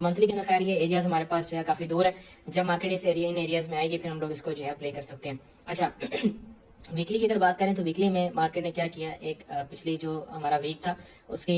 Monthly के अंदर खैर ये एरियाज हमारे पास जो है काफी दूर है। जब मार्केट इस एरिया इन एरियाज में आएगी फिर हम लोग इसको जो है प्ले कर सकते हैं। अच्छा वीकली की अगर बात करें तो वीकली में मार्केट ने क्या किया, एक पिछली जो हमारा वीक था उसकी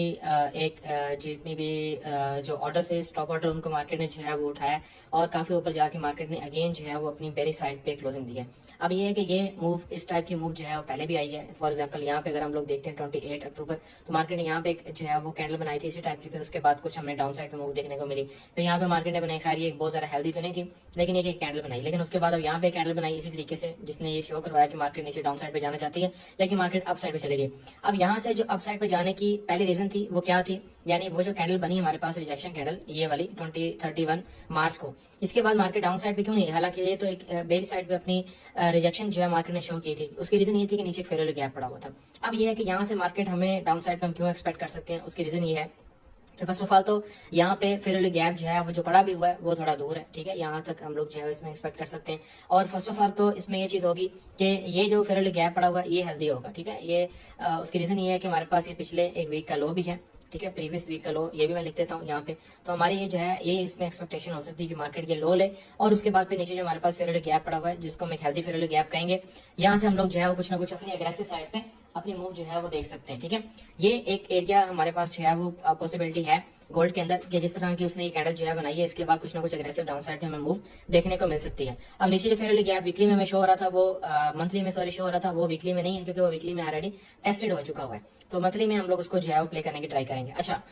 जितनी भी जो ऑर्डर थे स्टॉक ऑर्डर उनको मार्केट ने जो है वो उठाया और काफी ऊपर जाके मार्केट ने अगेन जो है वो अपनी बेरी साइड पे क्लोजिंग दी है। अब ये है कि ये मूव इस टाइप की मूव जो है वो पहले भी आई है। फॉर एग्जांपल यहाँ पे अगर हम लोग देखते हैं 28 अक्टूबर तो मार्केट ने यहाँ पे जो है वो कैंडल बनाई थी इसी टाइप की, फिर उसके बाद कुछ हमें डाउन साइड पे मूव देखने को मिली। फिर यहाँ पे मार्केट ने बनाई, खैर ये बहुत ज्यादा हेल्दी तो नहीं थी लेकिन एक कैंडल बनाई, लेकिन उसके बाद अब यहाँ पे कैंडल बनाई इसी तरीके से जिसने ये शो करवाया कि मार्केट नीचे डाउन साइड पे जाना चाहती है लेकिन मार्केट अप साइड पे चली गई। अब यहाँ से जो अप साइड पे जाने की पहली रीजन थी वो क्या थी, यानी वो जो कैंडल बनी हमारे पास रिजेक्शन कैंडल ये वाली 31 मार्च को, इसके बाद मार्केट डाउन साइड पे क्यों नहीं, हालांकि ये तो एक बेरी साइड पे अपनी रिजेक्शन जो है मार्केट ने शो की थी। उसकी रीजन ये थी कि नीचे फेयर वैल्यू गैप पड़ा हुआ था। अब ये है कि यहाँ से मार्केट हमें डाउन साइड पे हम क्यों एक्सपेक्ट कर सकते हैं, उसकी रीजन ये है तो फर्स्ट ऑफ ऑल तो यहाँ पे फेयर वैल्यू गैप जो है वो जो पड़ा भी हुआ है वो थोड़ा दूर है, ठीक है, यहाँ तक हम लोग जो है इसमें एक्सपेक्ट कर सकते हैं। और फर्स्ट ऑफ ऑल तो इसमें ये चीज होगी कि ये जो फेयर वैल्यू गैप पड़ा हुआ है ये हेल्दी होगा, ठीक है। ये उसकी रीजन ये है कि हमारे पास ये पिछले एक वीक का लो भी है, ठीक है, प्रीवियस वीक का लो, ये भी मैं लिख देता हूँ यहाँ पे। तो हमारी ये जो है ये इसमें एक्सपेक्टेशन हो सकती है कि मार्केट ये लो ले और उसके बाद फिर नीचे जो हमारे पास फेयर वैल्यू गैप पड़ा हुआ है जिसको हम एक हेल्दी फेयर वैल्यू गैप कहेंगे, यहाँ से हम लोग जो है वो कुछ ना कुछ अपनी अग्रेसिव साइड पे अपनी मूव जो है वो देख सकते हैं, ठीक है। ये एक एरिया हमारे पास जो है वो पॉसिबिलिटी है गोल्ड के अंदर कि जिस तरह की उसने ये कैंडल जो है बनाई है इसके बाद कुछ ना कुछ अग्रेसिव डाउन साइड पे हमें मूव देखने को मिल सकती है। अब नीचे जो फेयर वैल्यू गैप वीकली में हमें शो हो रहा था वो मंथली में शो हो रहा था, वो वीकली में नहीं है क्योंकि वो वीकली में ऑलरेडी टेस्टेड हो चुका हुआ है। तो मंथली में हम लोग उसको जो है वो प्ले करने की ट्राई करेंगे। अच्छा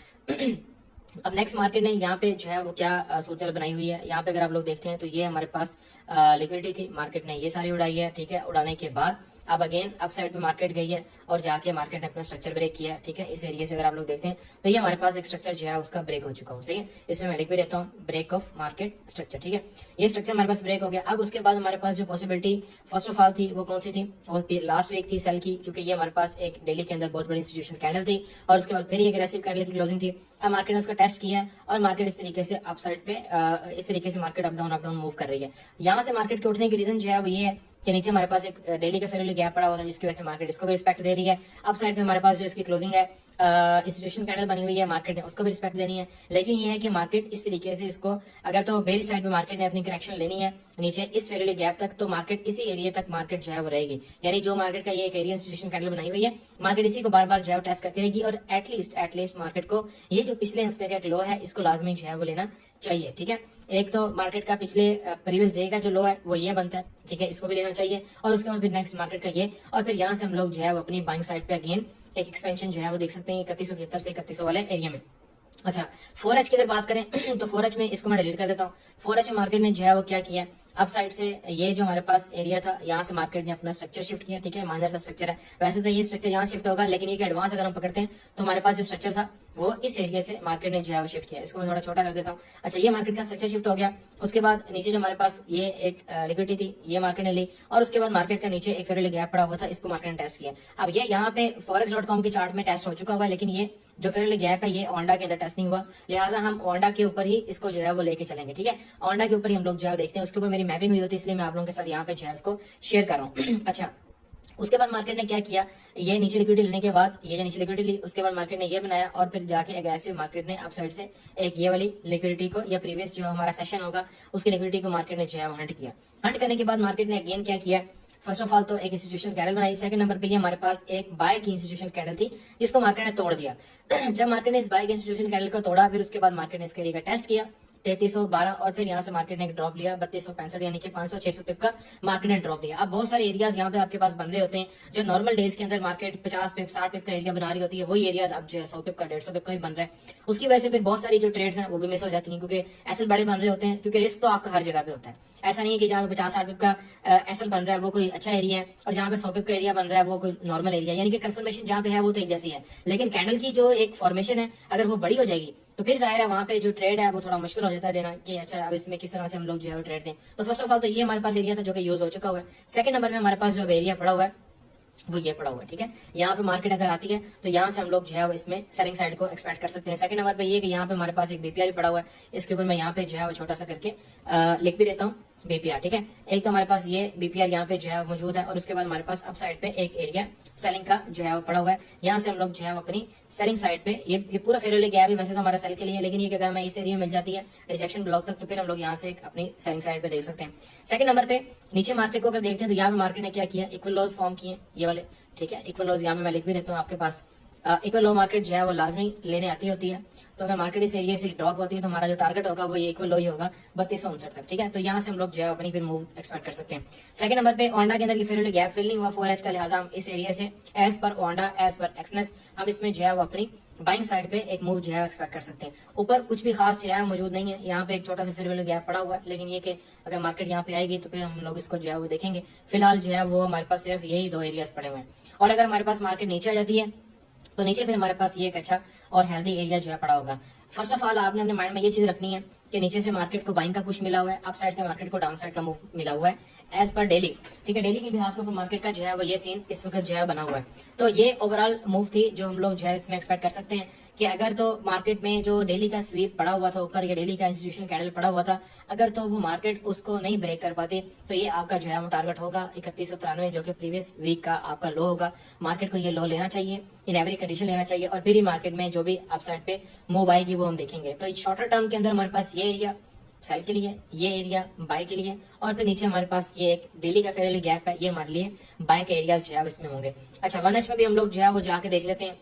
अब नेक्स्ट मार्केट ने यहाँ पे जो है वो क्या सूरत बनाई हुई है, यहाँ पे अगर आप लोग देखते हैं तो ये हमारे पास लिक्विडिटी थी, मार्केट ने ये सारी उड़ाई है, ठीक है। उड़ाने के बाद अब अगेन अप साइड पे मार्केट गई है और जाके मार्केट ने अपना स्ट्रक्चर ब्रेक किया है, ठीक है। इस एरिया से अगर आप लोग देखते हैं तो ये हमारे पास एक स्ट्रक्चर जो है उसका ब्रेक हो चुका हो, सही है। इसमें मैं लिख भी देता हूँ ब्रेक ऑफ मार्केट स्ट्रक्चर, ठीक है। ये स्ट्रक्चर हमारे पास ब्रेक हो गया। अब उसके बाद हमारे पास जो पॉसिबिलिटी फर्स्ट ऑफ ऑल थी वो कौन सी थी, वो लास्ट वीक थी सेल की, क्योंकि ये हमारे पास एक डेली के अंदर बहुत बड़ी इंस्टीट्यूशन कैंडल थी और उसके बाद फिर एक एग्रेसिव कैंडल की क्लोजिंग थी। अब मार्केट ने उसका टेस्ट किया है और मार्केट इस तरीके से अप साइड पे इस तरीके से मार्केट अप डाउन मूव कर रही है। यहाँ से मार्केट के उठने की रीजन जो है वो ये है कि नीचे हमारे पास एक डेली का फेयर वैल्यू गैप पड़ा हुआ था जिसकी वजह से मार्केट इसको भी रिस्पेक्ट दे रही है। अप साइड पे हमारे पास जो इसकी क्लोजिंग है इंस्टीट्यूशन कैंडल बनी हुई है, मार्केट ने उसको भी रिस्पेक्ट देनी है। लेकिन ये है कि मार्केट इस तरीके से इसको अगर तो बेरी साइड पे मार्केट ने अपनी करेक्शन लेनी है नीचे इस फेयर वैल्यू गैप तक तो मार्केट इसी एरिया तक मार्केट जो है वो रहेगी, यानी जो मार्केट का ये एक एरिया इंस्टीट्यूशन कैंडल बनाई हुई है मार्केट इसी को बार बार जो है टेस्ट करती रहेगी और एटलीस्ट मार्केट को ये जो पिछले हफ्ते का एक लो है इसको लाजमी जो है वो लेना चाहिए, ठीक है। एक तो मार्केट का पिछले प्रीवियस डे का जो लो है वो ये बनता है, ठीक है, इसको भी लेना चाहिए और उसके बाद फिर नेक्स्ट मार्केट का ये और फिर यहाँ से हम लोग जो है वो अपनी बाइंग साइड पे अगेन एक एक्सपेंशन जो है वो देख सकते हैं 3175 से 3100 वाले एरिया में। अच्छा 4H की अगर बात करें तो 4H में इसको मैं डिलीट कर देता हूँ। 4H में मार्केट ने जो है वो क्या किया, अप साइड से ये जो हमारे पास एरिया था यहाँ से मार्केट ने अपना स्ट्रक्चर शिफ्ट किया, ठीक है, माइनर सा स्ट्रक्चर है। वैसे तो ये स्ट्रक्चर यहाँ शिफ्ट होगा लेकिन ये एडवांस अगर हम पकड़ते हैं तो हमारे पास जो स्ट्रक्चर था वो इस एरिया से मार्केट ने जो है वो शिफ्ट किया। इसको मैं थोड़ा छोटा कर देता हूँ। अच्छा ये मार्केट का स्ट्रक्चर शिफ्ट हो गया, उसके बाद नीचे जो हमारे पास ये एक लिक्विडिटी थी ये मार्केट ने ली और उसके बाद मार्केट का नीचे एक फेयर वैल्यू गैप पड़ा हुआ था, इसको मार्केट ने टेस्ट किया। अब ये यहाँ पे forex.com के चार्ट में टेस्ट हो चुका हुआ है लेकिन ये जो फेयर वैल्यू गैप है ये ओंडा के अंदर टेस्ट नहीं हुआ, लिहाजा हम ओंडा के ऊपर ही इसको जो है वो लेके चलेंगे, ठीक है। ओंडा के ऊपर ही हम लोग जो है देखते हैं, उसके ऊपर मेरी मैपिंग हुई होती है इसलिए मैं आप लोगों के साथ यहाँ पे जो है इसको शेयर कर रहा हूँ। अच्छा उसके बाद मार्केट ने क्या किया, ये नीचे लिक्विडिटी लेने के बाद ये जो नीचे लिक्विडिटी ली उसके बाद मार्केट ने ये बनाया और फिर जाके एग्रेसिव मार्केट ने अप साइड से एक ये वाली लिक्विडिटी को या प्रीवियस जो हमारा सेशन होगा उसकी लिक्विडिटी को मार्केट ने जो है हंट किया। हंट करने के बाद मार्केट ने अगेन क्या किया, फर्स्ट ऑफ ऑल तो एक इंस्टीट्यूशन कैंडल बनाई, सेकंड नंबर पे ये हमारे पास एक बाय की इंस्टीट्यूशन कैंडल थी जिसको मार्केट ने तोड़ दिया। जब मार्केट ने इस बाय की इंस्टीट्यूशन कैंडल को तोड़ा फिर उसके बाद मार्केट ने इसके एरिया का टेस्ट किया 3312 और फिर यहाँ से मार्केट ने एक ड्रॉप लिया 3265 यानी कि 500-600 पिप का मार्केट ने ड्रॉप लिया। अब बहुत सारे एरियाज यहाँ पे आपके पास बन रहे होते हैं जो नॉर्मल डेज के अंदर मार्केट 50 पिप 60 पिप का एरिया बना रही होती है, वही एरियाज अब जो है 100 पिप का 150 पिप का भी बन रहा है। उसकी वजह से फिर बहुत सारी जो ट्रेड्स हैं वो भी मिस हो जाती हैं क्योंकि एसएल बड़े बन रहे होते हैं, क्योंकि रिस्क तो आपका हर जगह पे होता है। ऐसा नहीं है कि जहाँ पे 50-60 पिप का एसएल बन रहा है वो कोई अच्छा एरिया है और जहाँ पे 100 पिप का एरिया बन रहा है वो कोई नॉर्मल एरिया, यानी कि कंफर्मेशन जहाँ पे है वो तो एक जैसी है, लेकिन कैंडल की जो एक फॉर्मेशन है अगर वो बड़ी हो जाएगी तो फिर जाहिर है वहां पे जो ट्रेड है वो थोड़ा मुश्किल हो जाता है देना कि अच्छा अब इसमें किस तरह से हम लोग जो है ट्रेड दें। तो फर्स्ट ऑफ ऑल तो ये हमारे पास एरिया था जो कि यूज हो चुका हुआ है। सेकंड नंबर में हमारे पास जो एरिया पड़ा हुआ है वो ये पड़ा हुआ है, ठीक है। यहाँ पे मार्केट अगर आती है तो यहाँ से हम लोग जो है वो इसमें सेलिंग साइड को एक्सपेक्ट कर सकते हैं। सेकंड नंबर पे ये कि यहाँ पे हमारे पास एक बीपीआर भी पड़ा हुआ है, इसके ऊपर मैं यहाँ पे जो है वो छोटा सा करके लिख भी देता हूँ बीपीआर, ठीक है। एक तो हमारे पास ये बीपीआर यहाँ पे जो है मौजूद है, और उसके बाद हमारे पास अप साइड पे एक एरिया सेलिंग का जो है वो पड़ा हुआ है। यहाँ से हम लोग जो है अपनी सेलिंग साइड पे ये पूरा फेयर गया है वैसे तो हमारा सेल के लिए, लेकिन ये कि अगर हमें इस एरिया में मिल जाती है रिजेक्शन ब्लॉक तक, तो फिर हम लोग यहाँ से अपनी सेलिंग साइड पे देख सकते हैं। सेकंड नंबर पे नीचे मार्केट को अगर देखते हैं तो यहाँ पे मार्केट ने क्या किया, इक्वल लॉस फॉर्म किए ये वाले, ठीक है। इक्वल लॉस यहाँ पे मैं लिख भी देता हूँ आपके पास। इक्वल लो मार्केट जो है वो लाजमी लेने आती होती है, तो अगर मार्केट इस एरिया से ड्रॉप होती है तो हमारा जो टारगेट होगा वो ये इक्वल लो ही होगा 3259 तक, ठीक है। तो यहाँ से हम लोग जो है अपनी फिर मूव एक्सपेक्ट कर सकते हैं। सेकंड नंबर पे ओंडा के अंदर की फेयर गैप फिल नहीं हुआ 4H का, लिहाजा हम इस एरिया से as per ओंडा as per Exness हम इसमें जो है वो अपनी बाइंग साइड पे एक मूव जो है एक्सपेक्ट कर सकते हैं। ऊपर कुछ भी खास जो है मौजूद नहीं है, यहाँ पे एक छोटा सा फेयर वैल्यू गैप पड़ा हुआ है, लेकिन ये कि अगर मार्केट यहाँ पे आएगी तो फिर हम लोग इसको जो है वो देखेंगे। फिलहाल जो है वो हमारे पास सिर्फ यही दो एरियाज पड़े हुए हैं, और अगर हमारे पास मार्केट नीचे आ जाती है तो नीचे फिर हमारे पास ये एक अच्छा और हेल्दी एरिया जो है पड़ा होगा। फर्स्ट ऑफ ऑल आपने अपने माइंड में ये चीज रखनी है कि नीचे से मार्केट को बाइंग का कुछ मिला हुआ है, अप साइड से मार्केट को डाउन साइड का मूव मिला हुआ है एज पर डेली, ठीक है। डेली के बिहार के ऊपर मार्केट का जो है वो ये सीन इस वक्त जो है बना हुआ है। तो ये ओवरऑल मूव थी जो हम लोग जो है इसमें एक्सपेक्ट कर सकते हैं कि अगर तो मार्केट में जो डेली का स्वीप पड़ा हुआ था ऊपर, या डेली का इंस्टीट्यूशनल कैंडल पड़ा हुआ था, अगर तो वो मार्केट उसको नहीं ब्रेक कर पाती तो ये आपका जो है वो टारगेट होगा 3193, जो कि प्रीवियस वीक का आपका लो होगा। मार्केट को ये लो लेना चाहिए, इन एवरी कंडीशन लेना चाहिए, और फिर ही मार्केट में जो भी अपसाइड पे मूव आएगी वो हम देखेंगे। तो शॉर्टर टर्म के अंदर हमारे पास ये एरिया सेल के लिए, ये एरिया बाय के लिए, और फिर नीचे हमारे पास ये एक डेली का फेयर गैप है, ये हमारे लिए बाय के एरियाज जो है इसमें होंगे। अच्छा 1H में भी हम लोग जो है वो जाके देख लेते हैं।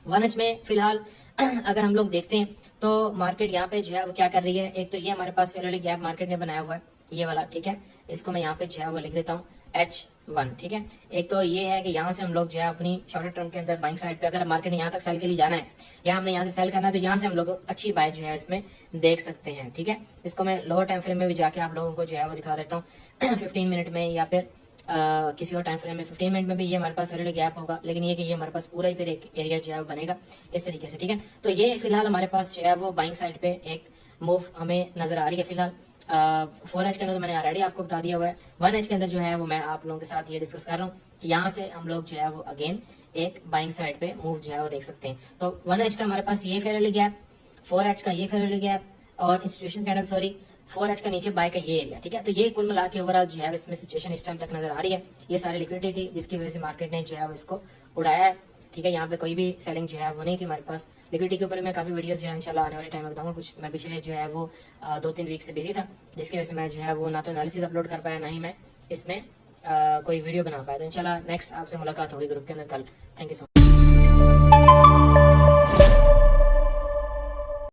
1H में फिलहाल अगर हम लोग देखते हैं तो मार्केट यहाँ पे जो है वो क्या कर रही है, एक तो ये हमारे पास फेयर गैप मार्केट ने बनाया हुआ है ये वाला, ठीक है। इसको मैं यहाँ पे जो है वो लिख देता हूँ H1, ठीक है। एक तो ये है कि यहाँ से हम लोग जो है अपनी शॉर्टर टर्म के अंदर बाइंग साइड पे, अगर मार्केट ने यहाँ तक सेल के लिए जाना है या हमने यहाँ से सेल करना है, तो यहाँ से हम लोग अच्छी बाय जो है इसमें देख सकते हैं, ठीक है। इसको मैं लोअर टाइम फ्रेम में भी जाके आप लोगों को जो है वो दिखा देता हूँ 15 मिनट में, या फिर किसी और टाइम फ्रेम में 15 मिनट में भी ये हमारे पास फेयर गैप होगा, लेकिन ये कि ये हमारे पास पूरा ही फिर एक एरिया जो है बनेगा इस तरीके से, ठीक है। तो ये फिलहाल हमारे पास जो है वो बाइंग साइड पे एक मूव हमें नजर आ रही है फिलहाल। 4H के अंदर तो मैंने ऑलरेडी आपको बता दिया हुआ है। 1H के अंदर जो है वो मैं आप लोगों के साथ ये डिस्कस कर रहा हूँ कि यहाँ से हम लोग जो है वो अगेन एक बाइंग साइड पे मूव जो है वो देख सकते हैं। तो 1H का हमारे पास ये फेयर गैप, 4H का ये फेयर गैप, और इंस्टीट्यूशन कैंडल सॉरी 4H का नीचे बाय का ये एरिया, ठीक है। तो ये कुल मिला के ओवरऑल जो है इसमें सिचुएशन इस टाइम तक नजर आ रही है। ये सारी लिक्विडिटी थी जिसकी वजह से मार्केट ने जो है वो इसको उड़ाया है, ठीक है। यहाँ पे कोई भी सेलिंग जो है वो नहीं थी हमारे पास। लिक्विडिटी के ऊपर मैं काफी वीडियोस जो है इंशाल्लाह आने वाले टाइम में बताऊंगा। कुछ मैं पिछले जो है वो 2-3 वीक से बिजी था, जिसकी वजह से मैं जो है वो ना तो एनालिसिस अपलोड कर पाया, ना ही मैं इसमें कोई वीडियो बना पाया। तो इंशाल्लाह नेक्स्ट आपसे मुलाकात होगी ग्रुप के अंदर कल। Thank you so much.